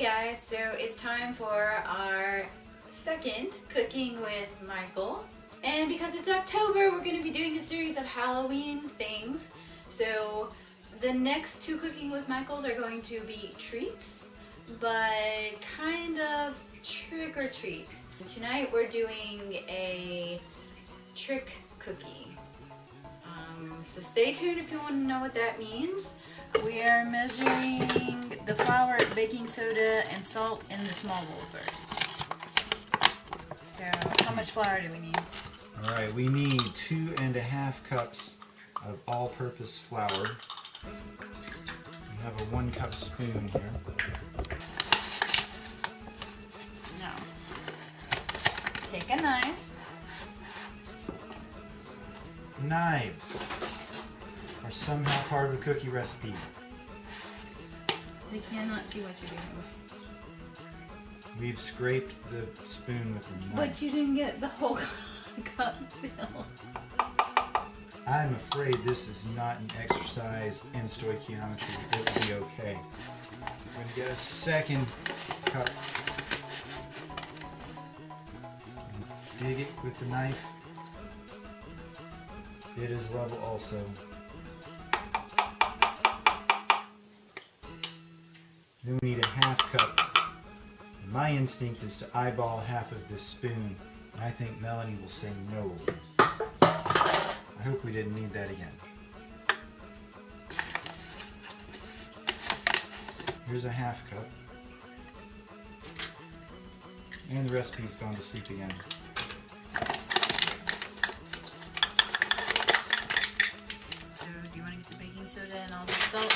guys, so it's time for our second Cooking with Michael. And because it's October, we're going to be doing a series of Halloween things. So the next two Cooking with Michaels are going to be treats, but kind of trick or treats. Tonight we're doing a trick cookie. So stay tuned if you want to know what that means. We are measuring the flour, baking soda, and salt in the small bowl first. So how much flour do we need? Alright, we need 2.5 cups of all-purpose flour. We have a 1 cup spoon here. Now, take a knife. Knives are somehow part of a cookie recipe. They cannot see what you're doing. We've scraped the spoon with a knife. But you didn't get the whole cup filled. I'm afraid this is not an exercise in stoichiometry. It will be okay. We're going to get a second cup. Dig it with the knife. It is level also. Then we need a 1/2 cup. My instinct is to eyeball half of this spoon, and I think Melanie will say no. I hope we didn't need that again. Here's a 1/2 cup. And the recipe's gone to sleep again. Soda and all the salt.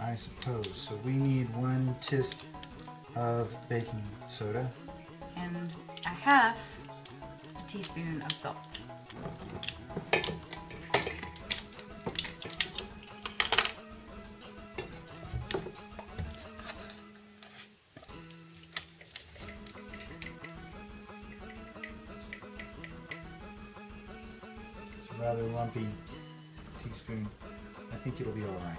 I suppose. So we need 1 teaspoon of baking soda. And a 1/2 teaspoon of salt. It's a rather lumpy teaspoon. I think it'll be alright.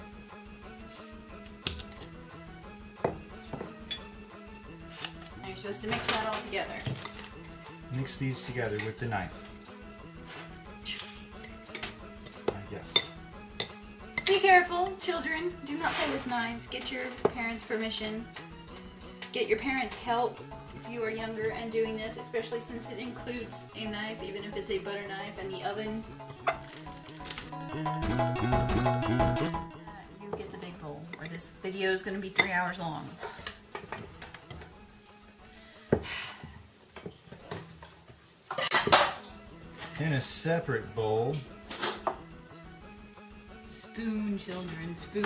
Now you're supposed to mix that all together. Mix these together with the knife. I guess. Be careful, children. Do not play with knives. Get your parents' permission. Get your parents' help if you are younger and doing this, especially since it includes a knife, even if it's a butter knife in the oven. You get the big bowl, or this video is going to be 3 hours long. In a separate bowl, Spoon, children, spoon.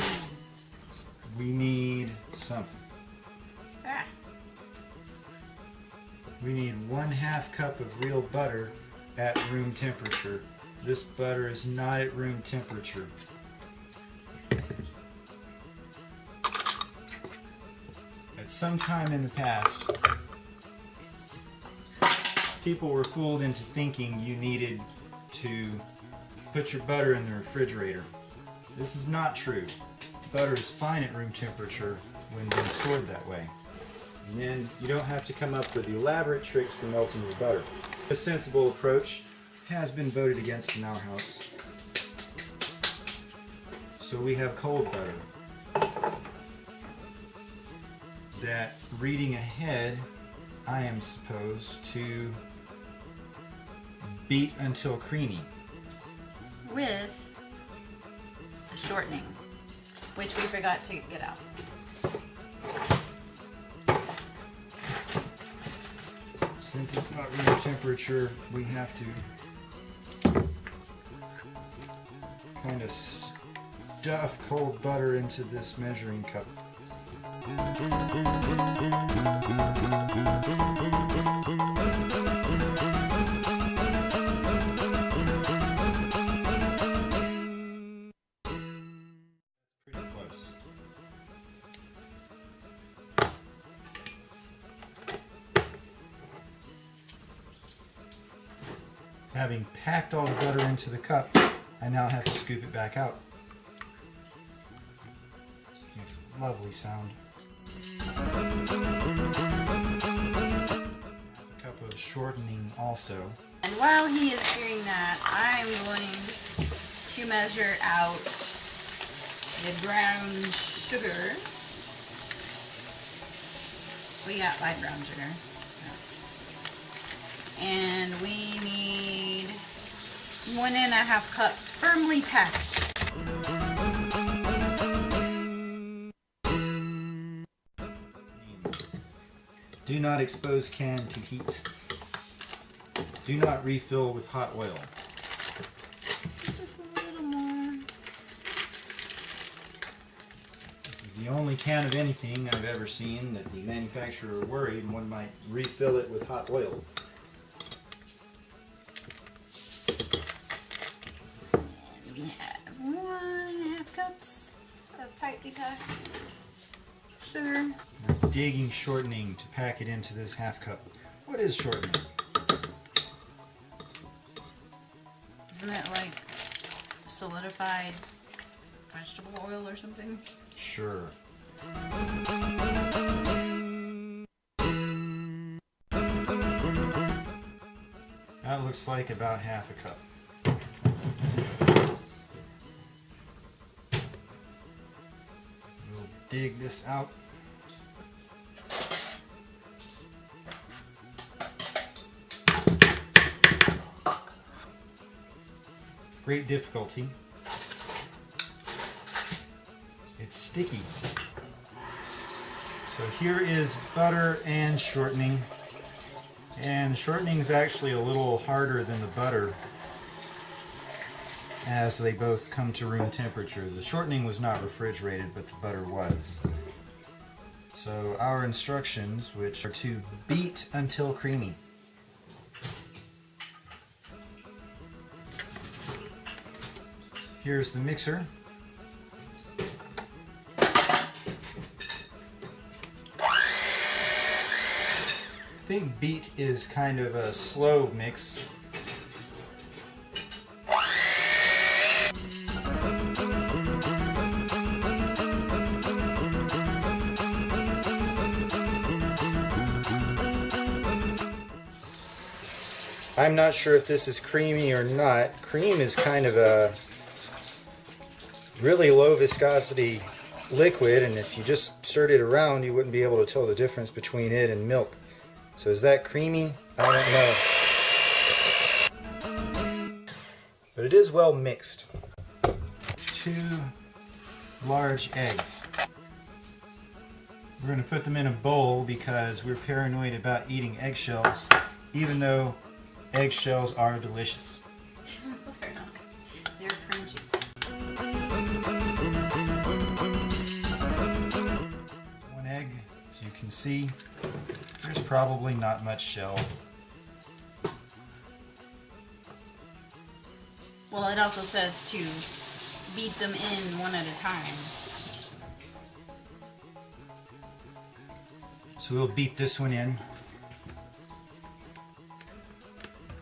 we need something. Ah. We need 1/2 cup of real butter at room temperature. This butter is not at room temperature. At some time in the past, people were fooled into thinking you needed to put your butter in the refrigerator. This is not true. Butter is fine at room temperature when being stored that way. And then you don't have to come up with elaborate tricks for melting your butter. A sensible approach has been voted against in our house. So we have cold butter that, reading ahead, I am supposed to beat until creamy. With the shortening, which we forgot to get out. Since it's not room temperature, we have to kind of stuff cold butter into this measuring cup. Pretty close. Having packed all the butter into the cup, I now have to scoop it back out. Makes a lovely sound. A cup of shortening also. And while he is doing that, I'm going to measure out the brown sugar. We got light brown sugar. And we need 1.5 cups firmly packed. Do not expose can to heat. Do not refill with hot oil. Just a little more. This is the only can of anything I've ever seen that the manufacturer worried one might refill it with hot oil. And we have 1.5 cups of tightly packed sugar. We're digging shortening to pack it into this half cup. What is shortening? Isn't it like solidified vegetable oil or something? Sure. That looks like about half a cup. We'll dig this out. Great difficulty. It's sticky. So here is butter and shortening. And the shortening is actually a little harder than the butter as they both come to room temperature. The shortening was not refrigerated, but the butter was. So our instructions, which are to beat until creamy. Here's the mixer. I think beat is kind of a slow mix. I'm not sure if this is creamy or not. Cream is kind of a really low viscosity liquid, and if you just stirred it around you wouldn't be able to tell the difference between it and milk. So is that creamy? I don't know. But it is well mixed. 2 large eggs. We're going to put them in a bowl because we're paranoid about eating eggshells, even though eggshells are delicious. They're not. They're crunchy. One egg, as you can see, there's probably not much shell. Well, it also says to beat them in one at a time. So we'll beat this one in.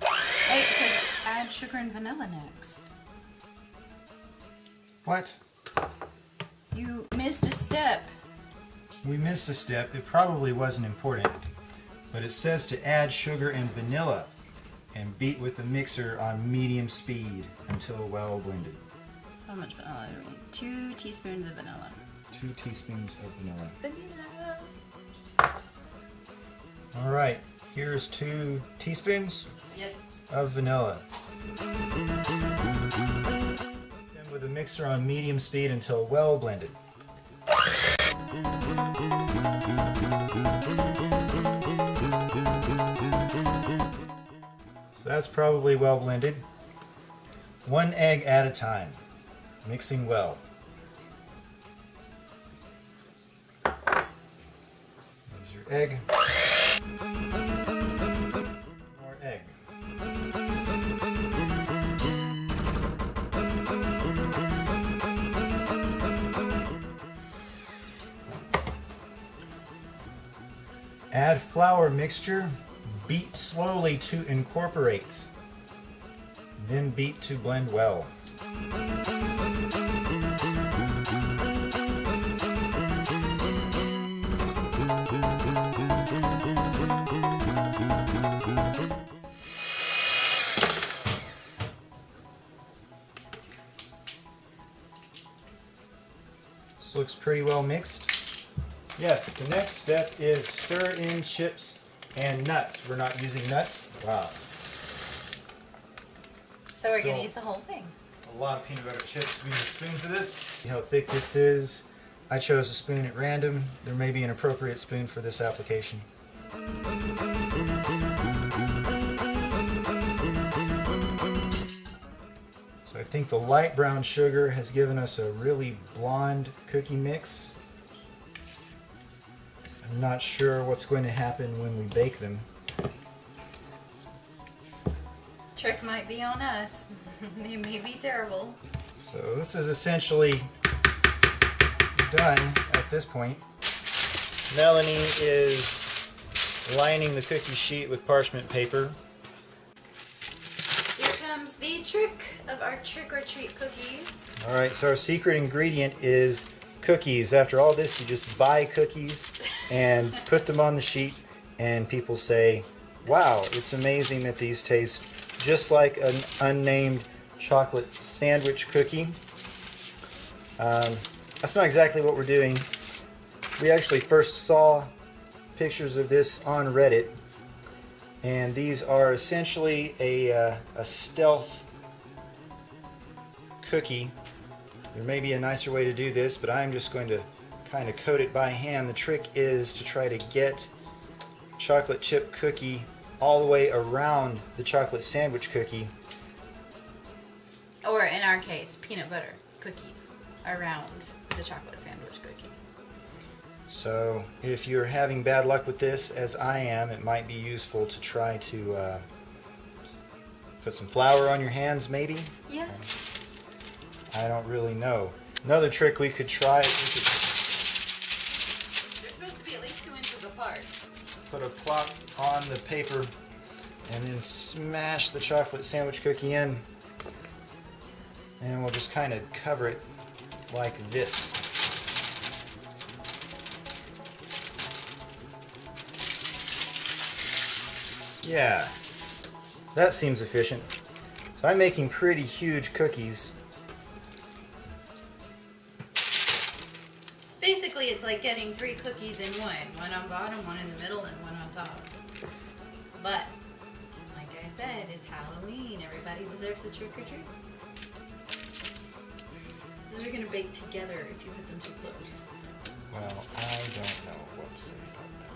Hey, it says add sugar and vanilla next. What? You missed a step. We missed a step. It probably wasn't important. But it says to add sugar and vanilla and beat with the mixer on medium speed until well blended. How much vanilla do we need? 2 teaspoons of vanilla. 2 teaspoons of vanilla. Vanilla. Alright, here's 2 teaspoons Yes. of vanilla. Then with the mixer on medium speed until well blended. So that's probably well blended. 1 egg at a time, mixing well. There's your egg. More egg. Add flour mixture. Beat slowly to incorporate. Then beat to blend well. This looks pretty well mixed. Yes, the next step is stir in chips and nuts. We're not using nuts. Wow. So we're going to use the whole thing. A lot of peanut butter chips. We need a spoon for this. See how thick this is. I chose a spoon at random. There may be an appropriate spoon for this application. So I think the light brown sugar has given us a really blonde cookie mix. I'm not sure what's going to happen when we bake them. Trick might be on us. They may be terrible. So this is essentially done at this point. Melanie is lining the cookie sheet with parchment paper. Here comes the trick of our trick-or-treat cookies. Alright, so our secret ingredient is cookies. After all this, you just buy cookies and put them on the sheet, and people say, wow, it's amazing that these taste just like an unnamed chocolate sandwich cookie. That's not exactly what we're doing. We actually first saw pictures of this on Reddit, and these are essentially a stealth cookie. There may be a nicer way to do this, but I'm just going to kind of coat it by hand. The trick is to try to get chocolate chip cookie all the way around the chocolate sandwich cookie. Or in our case, peanut butter cookies around the chocolate sandwich cookie. So if you're having bad luck with this, as I am, it might be useful to try to put some flour on your hands, maybe? Yeah. I don't really know. Another trick we could try is we could They're supposed to be at least 2 inches apart. put a plop on the paper and then smash the chocolate sandwich cookie in, and we'll just kind of cover it like this. Yeah, that seems efficient. So I'm making pretty huge cookies. Basically, it's like getting 3 cookies in one. One on bottom, one in the middle, and one on top. But, like I said, it's Halloween. Everybody deserves a trick-or-treat. Those are going to bake together if you put them too close. Well, I don't know what to say about that.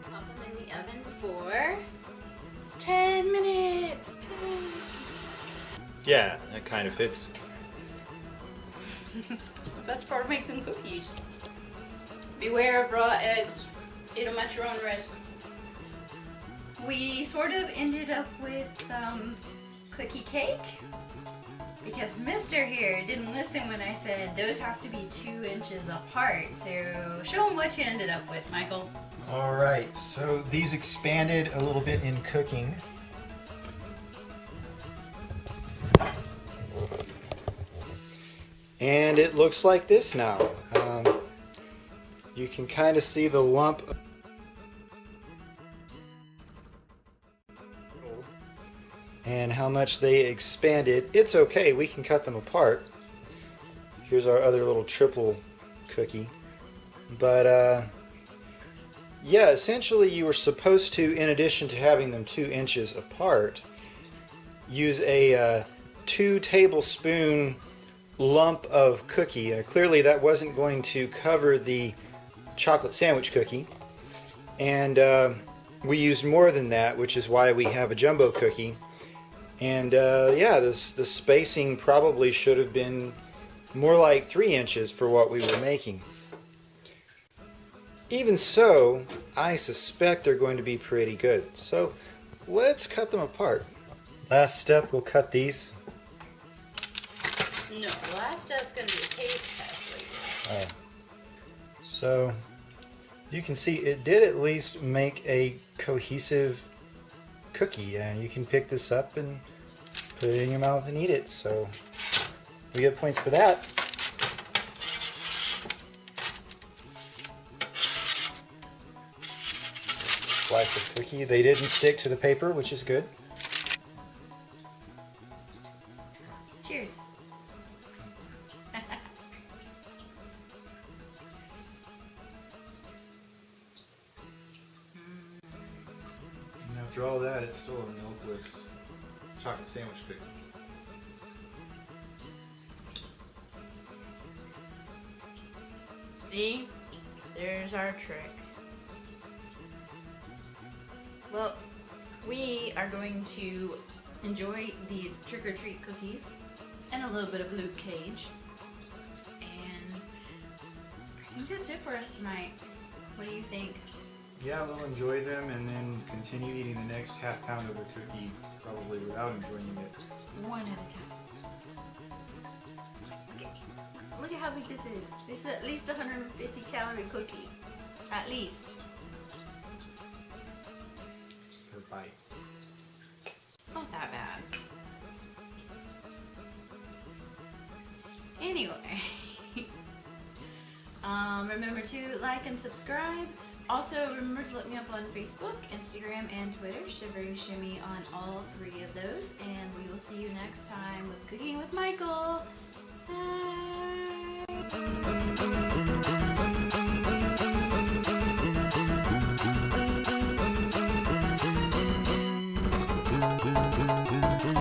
Pop them in the oven for 10 minutes. 10. Yeah, that kind of fits. It's the best part of making cookies. Beware of raw eggs. Eat them at your own risk. We sort of ended up with cookie cake because Mr. here didn't listen when I said those have to be 2 inches apart. So show him what you ended up with, Michael. Alright, so these expanded a little bit in cooking. And it looks like this now. You can kind of see the lump and how much they expanded. It's okay, we can cut them apart. Here's our other little triple cookie. But yeah, essentially you were supposed to, in addition to having them 2 inches apart, use a 2 tablespoon lump of cookie. Clearly that wasn't going to cover the chocolate sandwich cookie, and we used more than that, which is why we have a jumbo cookie. And yeah, the spacing probably should have been more like 3 inches for what we were making. Even so, I suspect they're going to be pretty good. So let's cut them apart. Last step, we'll cut these. No, the last step's going to be a taste test later. So you can see it did at least make a cohesive cookie, and you can pick this up and put it in your mouth and eat it. So we get points for that. Slice of cookie. They didn't stick to the paper, which is good. Cheers. And after all that, it's still a milkless chocolate sandwich cookie. See? There's our trick. Well, we are going to enjoy these trick-or-treat cookies and a little bit of Luke Cage. And I think that's it for us tonight. What do you think? Yeah, we'll enjoy them and then continue eating the next half pound of the cookie, probably without enjoying it. One at a time. Look at how big this is. This is at least 150 calorie cookie. At least. Per bite. It's not that bad. Anyway. Remember to like and subscribe. Also, remember to look me up on Facebook, Instagram, and Twitter. Shivering Shimmy on all 3 of those. And we will see you next time with Cooking with Michael.